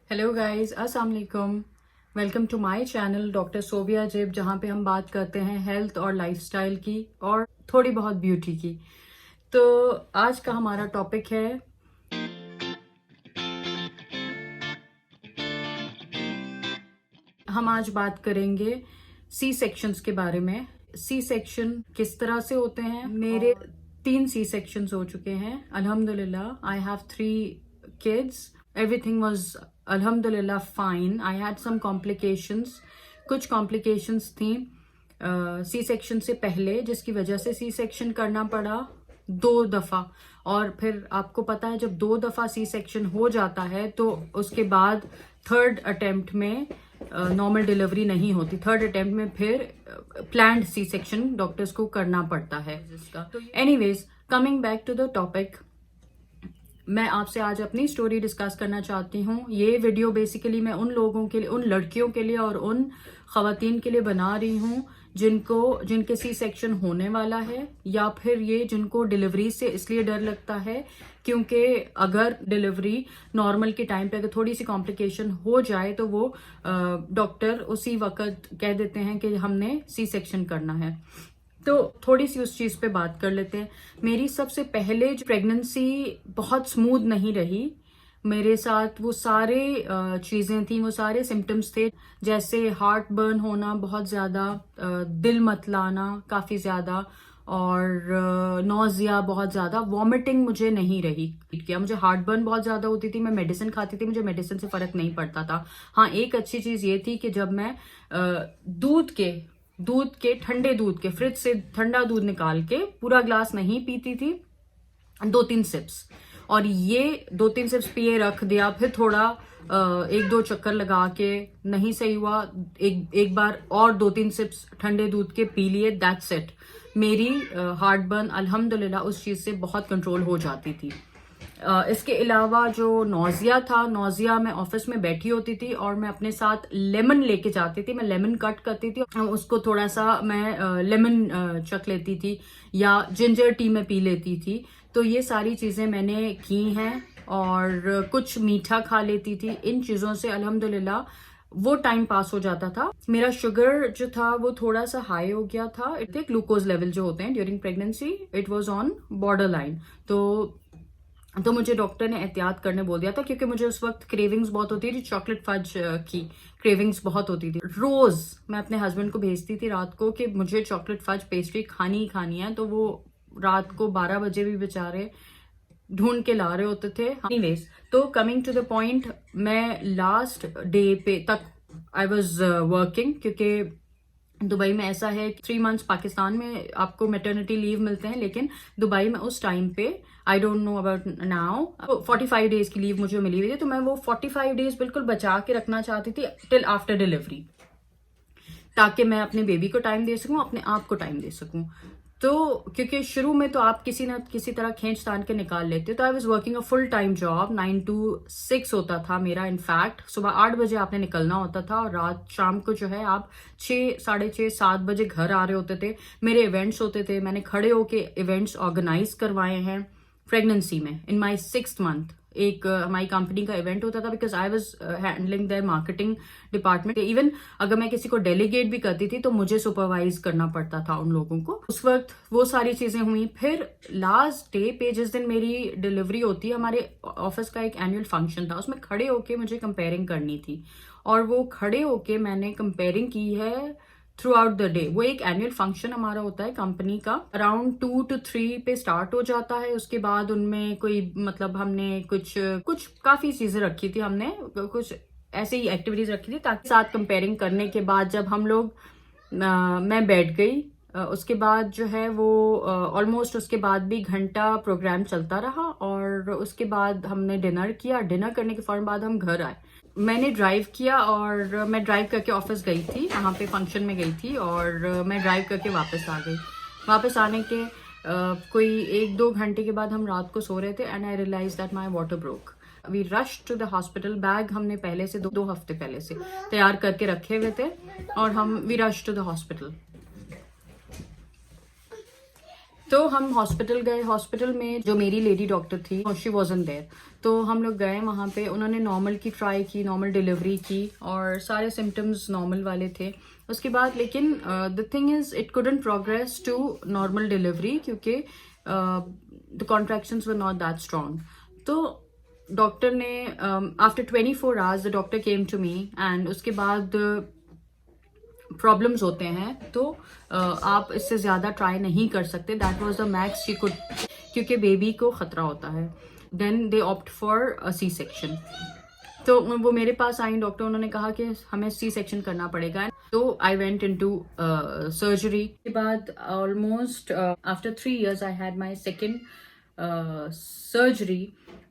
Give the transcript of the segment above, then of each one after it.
Hello guys, अस्सलाम वालेकुम। Welcome to my channel doctor Sobia जिब, जहाँ पे हम बात करते हैं हेल्थ और लाइफस्टाइल की और थोड़ी बहुत ब्यूटी की। तो आज का हमारा टॉपिक है, हम आज बात करेंगे सी सेक्शंस के बारे में। सी सेक्शन किस तरह से होते हैं। मेरे 3 सी सेक्शंस हो चुके हैं अल्हम्दुलिल्लाह। I have 3 kids. Everything was अल्हम्दुलिल्लाह fine. I had some complications, कुछ कॉम्प्लिकेशंस थी सी सेक्शन से पहले, जिसकी वजह से सी सेक्शन करना पड़ा 2 दफा। और फिर आपको पता है, जब 2 दफा सी सेक्शन हो जाता है तो उसके बाद थर्ड अटेम्प्ट में नॉर्मल डिलीवरी नहीं होती। थर्ड अटेम्प्ट में फिर प्लान्ड सी सेक्शन डॉक्टर्स को करना पड़ता है जिसका। Anyways, coming back to the topic, मैं आपसे आज अपनी स्टोरी डिस्कस करना चाहती हूँ। ये वीडियो बेसिकली मैं उन लोगों के लिए, उन लड़कियों के लिए और उन खवातीन के लिए बना रही हूँ जिनके सी सेक्शन होने वाला है, या फिर ये जिनको डिलीवरी से इसलिए डर लगता है क्योंकि अगर डिलीवरी नॉर्मल के टाइम पे अगर थोड़ी सी कॉम्प्लिकेशन हो जाए तो वो डॉक्टर उसी वक्त कह देते हैं कि हमने सी सेक्शन करना है। तो थोड़ी सी उस चीज पे बात कर लेते हैं। मेरी सबसे पहले जो प्रेगनेंसी बहुत स्मूथ नहीं रही। मेरे साथ वो सारे चीजें थी, वो सारे सिम्टम्स थे, जैसे हार्ट बर्न होना बहुत ज्यादा, दिल मतलाना काफी ज्यादा, और नौजिया बहुत ज्यादा। वॉमिटिंग मुझे नहीं रही। क्या मुझे हार्ट बर्न बहुत ज्यादा होती थी, मैं मेडिसिन खाती थी, मुझे मेडिसिन से फर्क नहीं पड़ता था। हाँ, एक अच्छी चीज ये थी कि जब मैं ठंडे दूध के फ्रिज से ठंडा दूध निकाल के पूरा ग्लास नहीं पीती थी, 2-3 सिप्स, और ये 2-3 सिप्स पिए रख दिया, फिर थोड़ा 1-2 चक्कर लगा के नहीं सही हुआ, एक बार और 2-3 सिप्स ठंडे दूध के पी लिए, दैट्स इट। मेरी हार्ट बर्न अल्हम्दुलिल्लाह उस चीज से बहुत कंट्रोल हो जाती थी। इसके अलावा जो नौजिया था, नौजिया मैं ऑफिस में बैठी होती थी और मैं अपने साथ लेमन लेके जाती थी। मैं लेमन कट करती थी, उसको थोड़ा सा मैं लेमन चख लेती थी, या जिंजर टी में पी लेती थी। तो ये सारी चीजें मैंने की हैं, और कुछ मीठा खा लेती थी। इन चीजों से अल्हम्दुलिल्लाह वो टाइम पास हो जाता था। मेरा शुगर जो था वो थोड़ा सा हाई हो गया था। इतने ग्लूकोज लेवल जो होते हैं during pregnancy, it was on border line. तो मुझे डॉक्टर ने एहतियात करने बोल दिया था, क्योंकि मुझे उस वक्त क्रेविंग्स बहुत होती थी, चॉकलेट फज की क्रेविंग्स बहुत होती थी। रोज मैं अपने हस्बैंड को भेजती थी रात को कि मुझे चॉकलेट फज पेस्ट्री खानी ही खानी है, तो वो रात को 12 बजे भी बेचारे ढूंढ के ला रहे होते थे। एनीवेज, तो कमिंग टू द पॉइंट, मैं लास्ट डे पे तक आई वॉज वर्किंग, क्योंकि दुबई में ऐसा है कि 3 मंथ्स पाकिस्तान में आपको मैटरनिटी लीव मिलते हैं, लेकिन दुबई में उस टाइम पे, I don't know about now, 45 days की लीव मुझे मिली हुई थी। तो मैं वो 45 डेज बिल्कुल बचा के रखना चाहती थी टिल आफ्टर डिलीवरी, ताकि मैं अपने बेबी को टाइम दे सकूं, अपने आप को टाइम दे सकूं। तो क्योंकि शुरू में तो आप किसी ना किसी तरह खींच तान के निकाल लेते हो। तो I was working a full time job, 9 to 6 होता था मेरा। इनफैक्ट सुबह 8 बजे आपने निकलना होता था, और रात शाम को जो है आप 6, 6:30, 7 बजे घर आ रहे होते थे। मेरे इवेंट्स होते थे, मैंने खड़े होके इवेंट्स ऑर्गेनाइज करवाए हैं प्रेगनेंसी में। इन माई 6th मंथ एक हमारी कंपनी का इवेंट होता था, because I was handling their marketing department. Even अगर मैं किसी को डेलीगेट भी करती थी तो मुझे सुपरवाइज करना पड़ता था उन लोगों को। उस वक्त वो सारी चीजें हुई। फिर लास्ट डे पे, जिस दिन मेरी डिलीवरी होती है, हमारे ऑफिस का एक एनुअल फंक्शन था, उसमें खड़े होके मुझे कंपेयरिंग करनी थी, और वो खड़े होके मैंने कंपेयरिंग की है थ्रू आउट द डे। वो एक एनुअल फंक्शन हमारा होता है कंपनी का, अराउंड 2 to 3 पे स्टार्ट हो जाता है। उसके बाद उनमें कोई मतलब हमने कुछ काफी चीजें रखी थी, हमने कुछ ऐसे ही एक्टिविटीज रखी थी, ताकि साथ कंपेयरिंग करने के बाद जब हम लोग मैं बैठ गई, उसके बाद जो है वो ऑलमोस्ट उसके बाद भी घंटा प्रोग्राम चलता रहा, और उसके बाद हमने डिनर किया। डिनर करने के फौरन बाद हम घर आए। मैंने ड्राइव किया, और मैं ड्राइव करके ऑफिस गई थी, वहाँ पे फंक्शन में गई थी, और मैं ड्राइव करके वापस आ गई। वापस आने के कोई 1-2 घंटे के बाद हम रात को सो रहे थे, and I realise that my water broke. We rush to the hospital. Bag हमने पहले से 2 हफ्ते पहले से तैयार करके रखे हुए थे, और we rush to the hospital. तो हम हॉस्पिटल गए। हॉस्पिटल में जो मेरी लेडी डॉक्टर थी, शी वॉजंट देयर, तो हम लोग गए वहाँ पे। उन्होंने नॉर्मल की ट्राई की, नॉर्मल डिलीवरी की और सारे सिम्टम्स नॉर्मल वाले थे। उसके बाद लेकिन the thing is it couldn't progress to normal delivery क्योंकि the contractions were not that strong. तो डॉक्टर ने after 24 hours the doctor came to me and उसके बाद प्रॉब्लम्स होते हैं तो आप इससे ज्यादा ट्राई नहीं कर सकते। That was the max she could, क्योंकि बेबी को खतरा होता है। Then they opt for a C section. तो वो मेरे पास आई डॉक्टर, उन्होंने कहा कि हमें सी सेक्शन करना पड़ेगा। तो आई वेंट इनटू सर्जरी। के बाद almost after 3 years I had my second surgery,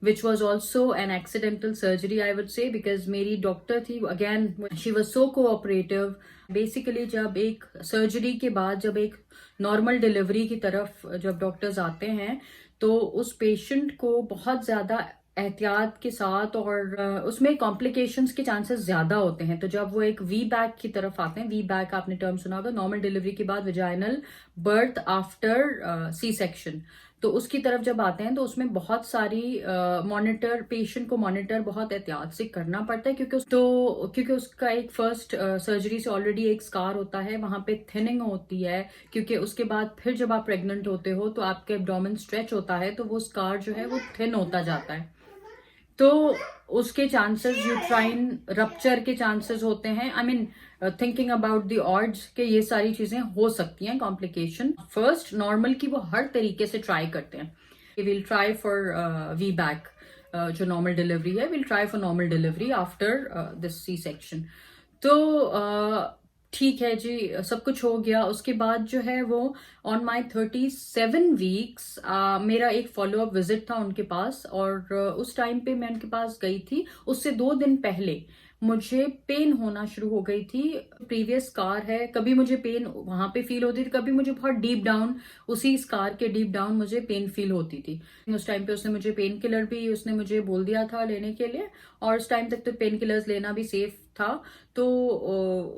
which was also an accidental surgery, I would say, because मेरी डॉक्टर थी, again she was so cooperative. Basically जब एक surgery के बाद जब एक नॉर्मल डिलीवरी की तरफ जब डॉक्टर्स आते हैं तो उस पेशेंट को बहुत ज़्यादा एहतियात के साथ और उसमें कॉम्प्लिकेशंस के चांसेस ज़्यादा होते हैं। तो जब वो एक वी बैक की तरफ आते हैं, वी बैक आपने टर्म सुना होगा, नॉर्मल डिलीवरी के बाद vaginal birth after C section, तो उसकी तरफ जब आते हैं तो उसमें बहुत सारी मॉनिटर, पेशेंट को मॉनिटर बहुत एहतियात से करना पड़ता है क्योंकि उसका एक फर्स्ट सर्जरी से ऑलरेडी एक स्कार होता है, वहां पे थिनिंग होती है, क्योंकि उसके बाद फिर जब आप प्रेग्नेंट होते हो तो आपके एब्डोमेन स्ट्रेच होता है तो वो स्कार जो है वो थिन होता जाता है। तो उसके चांसेस, यूट्राइन रप्चर के चांसेस होते हैं। I mean thinking about the odds के ये सारी चीजें हो सकती हैं कॉम्प्लिकेशन। फर्स्ट नॉर्मल की वो हर तरीके से ट्राई करते हैं। Will try for VBAC, जो नॉर्मल डिलीवरी है, will try for normal delivery after this C section. तो ठीक है जी, सब कुछ हो गया। उसके बाद जो है वो ऑन माई 37 weeks मेरा एक फॉलोअप विजिट था उनके पास, और उस टाइम पे मैं उनके पास गई थी। उससे 2 दिन पहले मुझे पेन होना शुरू हो गई थी। प्रीवियस स्कार है, कभी मुझे पेन वहां पे फील होती थी, कभी मुझे बहुत डीप डाउन उसी स्कार के डीप डाउन मुझे पेन फील होती थी। उस टाइम पे उसने मुझे पेन किलर भी उसने मुझे बोल दिया था लेने के लिए, और उस टाइम तक तो पेन किलर्स लेना भी सेफ था, तो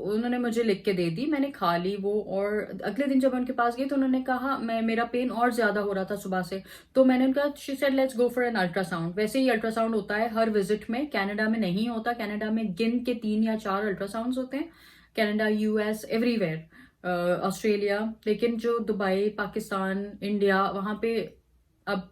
उन्होंने मुझे लिख के दे दी, मैंने खा ली वो। और अगले दिन जब मैं उनके पास गई तो उन्होंने कहा, मेरा पेन और ज्यादा हो रहा था सुबह से, तो मैंने उनका, she said let's go for an ultrasound. वैसे ही अल्ट्रासाउंड होता है हर विजिट में, कनाडा में नहीं होता। कनाडा में गिन के 3 या 4 अल्ट्रासाउंड होते हैं, कनाडा, यूएस, एवरीवेयर, ऑस्ट्रेलिया। लेकिन जो दुबई, पाकिस्तान, इंडिया, वहां पे अब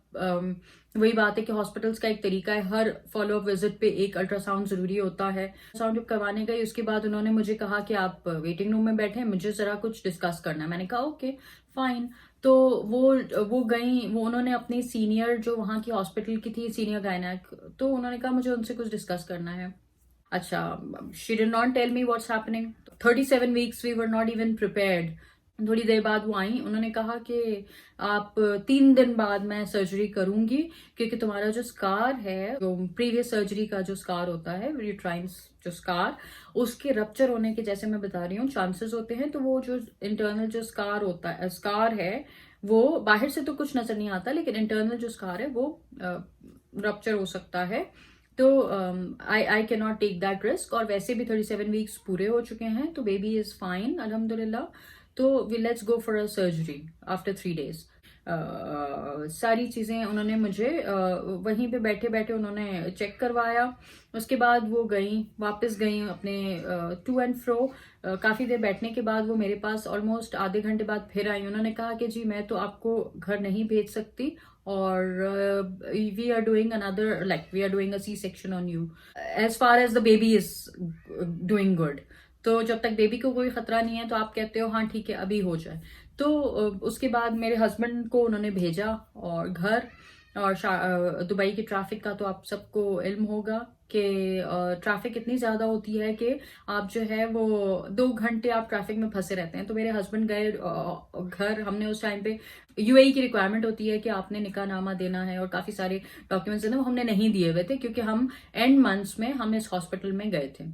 वही बात है कि हॉस्पिटल्स का एक तरीका है, हर फॉलोअप विजिट पे एक अल्ट्रासाउंड जरूरी होता है। अल्ट्रासाउंड जब करवाने गई उसके बाद उन्होंने मुझे कहा कि आप वेटिंग रूम में बैठे, मुझे जरा कुछ डिस्कस करना है। मैंने कहा ओके फाइन। तो वो गई, वो उन्होंने अपनी सीनियर जो वहाँ की हॉस्पिटल की थी, सीनियर गायनेक, तो उन्होंने कहा मुझे उनसे कुछ डिस्कस करना है। अच्छा, she did not tell me what's happening. 37 weeks we were not even prepared. थोड़ी देर बाद वो आई, उन्होंने कहा कि आप 3 दिन बाद मैं सर्जरी करूंगी, क्योंकि तुम्हारा जो स्कार है, जो प्रीवियस सर्जरी का जो स्कार होता है, यूट्राइन्स जो स्कार, उसके रप्चर होने के, जैसे मैं बता रही हूँ, चांसेस होते हैं। तो वो जो इंटरनल जो स्कार होता है, स्कार है, वो बाहर से तो कुछ नजर नहीं आता, लेकिन इंटरनल जो स्कार है वो रप्चर हो सकता है। तो I can not take that risk. और वैसे भी 37 weeks पूरे हो चुके हैं, तो बेबी इज फाइन अल्हम्दुलिल्लाह। तो we let's go for a surgery after 3 days। सारी चीज़ें उन्होंने मुझे वहीं पे बैठे बैठे उन्होंने चेक करवाया। उसके बाद वो वापस गई अपने टू एंड फ्रो। काफ़ी देर बैठने के बाद वो मेरे पास ऑलमोस्ट आधे घंटे बाद फिर आई। उन्होंने कहा कि जी मैं तो आपको घर नहीं भेज सकती, और we are doing another, like we are doing a C section on you, as far as the baby is doing good. तो जब तक बेबी को कोई खतरा नहीं है तो आप कहते हो हाँ ठीक है अभी हो जाए। तो उसके बाद मेरे हस्बैंड को उन्होंने भेजा और घर। और दुबई की ट्रैफिक का तो आप सबको इल्म होगा कि ट्रैफिक इतनी ज्यादा होती है कि आप जो है वो 2 घंटे आप ट्रैफिक में फंसे रहते हैं। तो मेरे हस्बैंड गए घर। हमने उस टाइम पे, यूएई की रिक्वायरमेंट होती है कि आपने निकाहनामा देना है और काफी सारे डॉक्यूमेंट्स देना, वो हमने नहीं दिए हुए थे क्योंकि हम एंड मंथ्स में हम इस हॉस्पिटल में गए थे।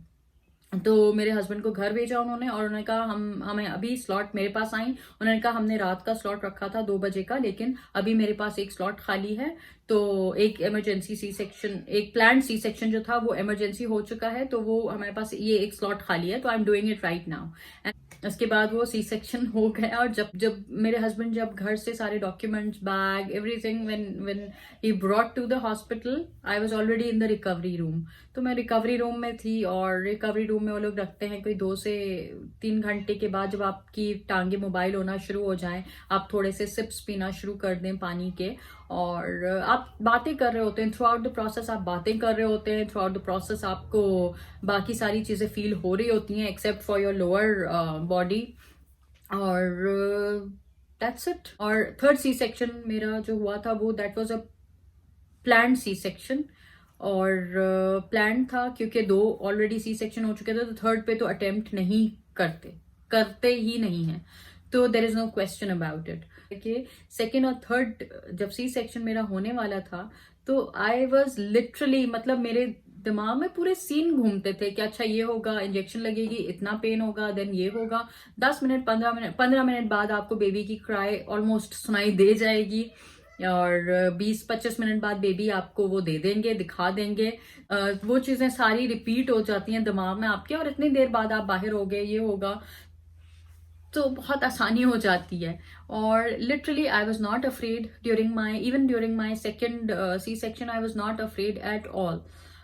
तो मेरे हस्बैंड को घर भेजा उन्होंने, और उन्होंने कहा हमें अभी स्लॉट, मेरे पास आई, उन्होंने कहा हमने रात का स्लॉट रखा था 2 बजे का, लेकिन अभी मेरे पास एक स्लॉट खाली है, तो एक इमरजेंसी सी सेक्शन, एक प्लान्ड सी सेक्शन जो था वो इमरजेंसी हो चुका है, तो वो हमारे पास ये एक स्लॉट खाली है, तो I am doing it right now. उसके बाद वो सी सेक्शन हो गया, और जब जब मेरे हस्बैंड जब घर से सारे documents, bag, everything when he brought to the hospital, I was already in the recovery room. तो मैं रिकवरी रूम में थी, और रिकवरी रूम में वो लोग रखते हैं कोई 2 से 3 घंटे के बाद, जब आपकी टांगे मोबाइल होना शुरू हो जाएं, आप थोड़े से सिप्स पीना शुरू कर दें पानी के, और आप बातें कर रहे होते हैं थ्रू आउट द प्रोसेस, आप बातें कर रहे होते हैं थ्रू आउट द प्रोसेस, आपको बाकी सारी चीजें फील हो रही होती हैं except for your lower body, और दैट्स इट। और थर्ड सी सेक्शन मेरा जो हुआ था वो that was a planned C section, और प्लान था क्योंकि 2 ऑलरेडी सी सेक्शन हो चुके थे, तो थर्ड पे तो अटेम्प्ट नहीं करते ही नहीं है, तो there is no question about it. देखिए सेकेंड और थर्ड जब सी सेक्शन मेरा होने वाला था, तो आई वॉज लिटरली, मतलब मेरे दिमाग में पूरे सीन घूमते थे कि अच्छा ये होगा, इंजेक्शन लगेगी, इतना पेन होगा, देन ये होगा, 10 मिनट 15 मिनट बाद आपको बेबी की क्राई ऑलमोस्ट सुनाई दे जाएगी, और 20-25 मिनट बाद बेबी आपको वो दे देंगे, दिखा देंगे, वो चीजें सारी रिपीट हो जाती हैं दिमाग में आपके, और इतनी देर बाद आप बाहर हो गए, ये होगा, तो बहुत आसानी हो जाती है। और literally I was not afraid during my second C section, I was not afraid at all.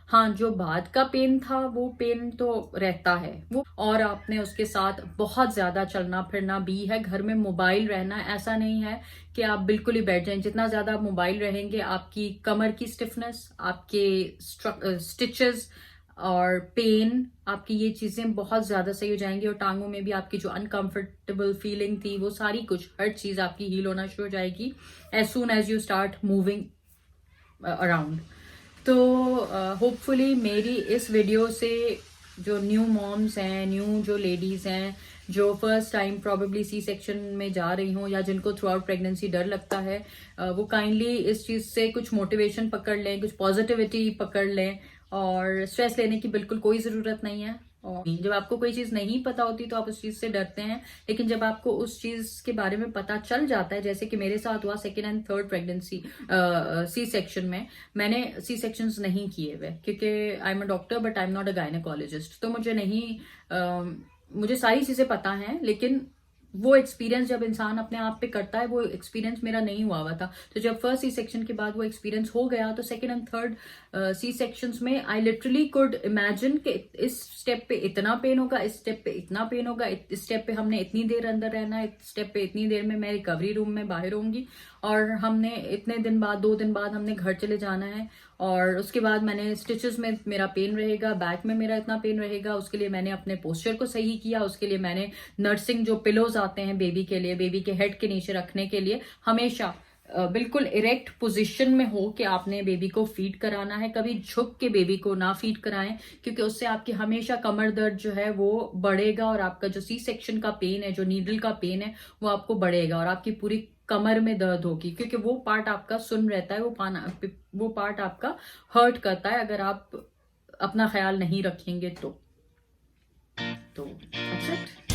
हाँ, जो बाद का पेन था वो पेन तो रहता है वो, और आपने उसके साथ बहुत ज्यादा चलना फिरना भी है, घर में मोबाइल रहना, ऐसा नहीं है कि आप बिल्कुल ही बैठ जाएं, जितना ज्यादा आप मोबाइल रहेंगे आपकी कमर की स्टिफनेस, आपके स्टिचेस और पेन, आपकी ये चीजें बहुत ज्यादा सही हो जाएंगी, और टांगों में भी आपकी जो अनकंफर्टेबल फीलिंग थी वो सारी कुछ हर चीज आपकी हील होना शुरू हो जाएगी as soon as you start moving around. तो होपफुली मेरी इस वीडियो से जो न्यू मॉम्स हैं, न्यू जो लेडीज हैं, जो first time probably C section में जा रही हों, या जिनको थ्रू आउट प्रेगनेंसी डर लगता है, वो काइंडली इस चीज से कुछ मोटिवेशन पकड़ लें, कुछ पॉजिटिविटी पकड़ लें, और स्ट्रेस लेने की बिल्कुल कोई जरूरत नहीं है। और जब आपको कोई चीज नहीं पता होती तो आप उस चीज से डरते हैं, लेकिन जब आपको उस चीज के बारे में पता चल जाता है, जैसे कि मेरे साथ हुआ second and third pregnancy C section में, मैंने सी सेक्शंस नहीं किए हुए क्योंकि I am a doctor but I am not a gynaecologist, तो मुझे नहीं मुझे सारी चीजें पता हैं, लेकिन वो एक्सपीरियंस जब इंसान अपने आप पे करता है, वो एक्सपीरियंस मेरा नहीं हुआ था। तो जब फर्स्ट सी सेक्शन के बाद वो एक्सपीरियंस हो गया, तो second and third C sections में आई लिटरली कुड इमेजिन कि इस स्टेप पे इतना पेन होगा, इस स्टेप पे इतना पेन होगा, इस स्टेप पे हमने इतनी देर अंदर रहना है, इस स्टेप पे इतनी देर में मैं रिकवरी रूम में बाहर होंगी, और हमने इतने दिन बाद 2 दिन बाद हमने घर चले जाना है, और उसके बाद मैंने स्टिचेस में मेरा पेन रहेगा, बैक में मेरा इतना पेन रहेगा, उसके लिए मैंने अपने पोस्चर को सही किया, उसके लिए मैंने नर्सिंग जो पिलोज आते हैं बेबी के लिए, बेबी के हेड के नीचे रखने के लिए, हमेशा बिल्कुल इरेक्ट पोजीशन में हो कि आपने बेबी को फीड कराना है, कभी झुक के बेबी को ना फीड कराएं, क्योंकि उससे आपकी हमेशा कमर दर्द जो है वो बढ़ेगा, और आपका जो सी सेक्शन का पेन है, जो नीडल का पेन है, वो आपको बढ़ेगा, और आपकी पूरी कमर में दर्द होगी, क्योंकि वो पार्ट आपका सुन रहता है, वो पार्ट आपका हर्ट करता है अगर आप अपना ख्याल नहीं रखेंगे तो। That's it.